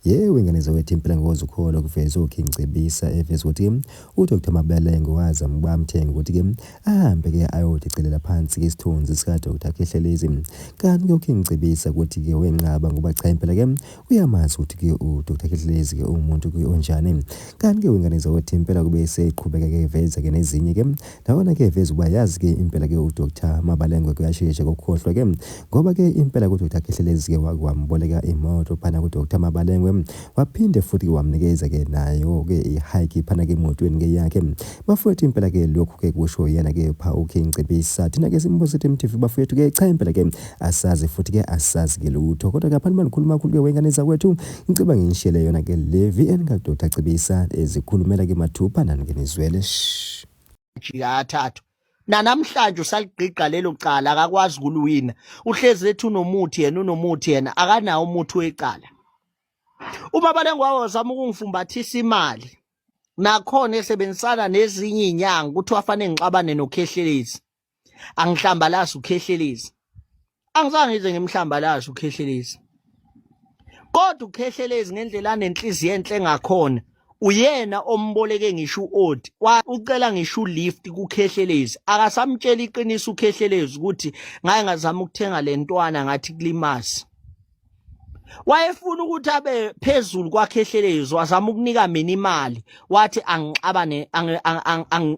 Yewe ingane zawethu impela ngokukholo kuveza uKing Cebisa eveza ukuthi uDr Mabelengo waza mbamthenga ukuthi ke ahambe ke ayoticelela phansi ke isithunzi sika Dr Khehlelezi. Kanti ke uKing Cebisa ukuthi ke wenqaba ngoba cha impela ke uyamazi ukuthi ke uDr Khehlelezi ke umuntu ke onjani. Kanti ke ingane zawethu impela kube seqhubeka ke eveza ke nezinye ke ndabona ke eveza uba yazi ke impela ke uDr Mabelengo kuyashesha kokukhohlwa ke ngoba ke impela uDr Khehlelezi ke wakwamboleka imoto phana kuDr Mabelengo waphinde futhi wamnikeza ke nayo ke ihike phana ke emotweni ke yakhe. Bafowethu impela ke lokhu ke kusho yena ke pha uKing Cebisa. Thina ke simbuzo eMTV bafowethu ke cha impela ke asazi futhi ke asazi ke lutho kodwa ke phana manikhuluma kakhulu ke wengane zakwethu ngiceba ngishele yona ke le VN ka Dr Cebisa ezikhulumela ke mathupha nangenizwele athathu namhlanje usaligqiqa lelo cala akakwazi ukuliwina uhlezi ethi unomuthi yena akanawo umuthi wecala. uMabelengo wazama ukungifumbathisa imali nakhona esebenzisana nezinye inyanga ukuthi wafanele ngixabane noKhehlelezi angihlambalazi uKhehlelezi angizange ngize ngimhlambalazi uKhehlelezi kodwa uKhehlelezi ngendlela anenhliziyo enhle engakhona uyena omboleke ngisho uOdi ucela ngisho ulift kuKhehlelezi akasamtshela iqiniso uKhehlelezi ukuthi ngaye ngazama ukuthenga lentwana ngathi kulimazi. Wayefuna ukuthi abe phezulu kwaKhehlelezi wazama ukunika mina imali wathi angixabane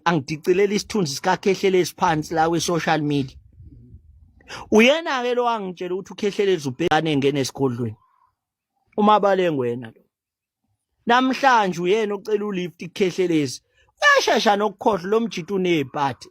angidicilela isithunzi sikaKhehlelezi phansi la kwi-social media. Uyena ke lo wangitshela ukuthi uKhehlelezi ubhekane ngene esigodlweni. uMabelengo yena lo namhlanje uyena ocela ulift kuKhehlelezi uyashesha nokukhohlwa lo mjito unezibhadi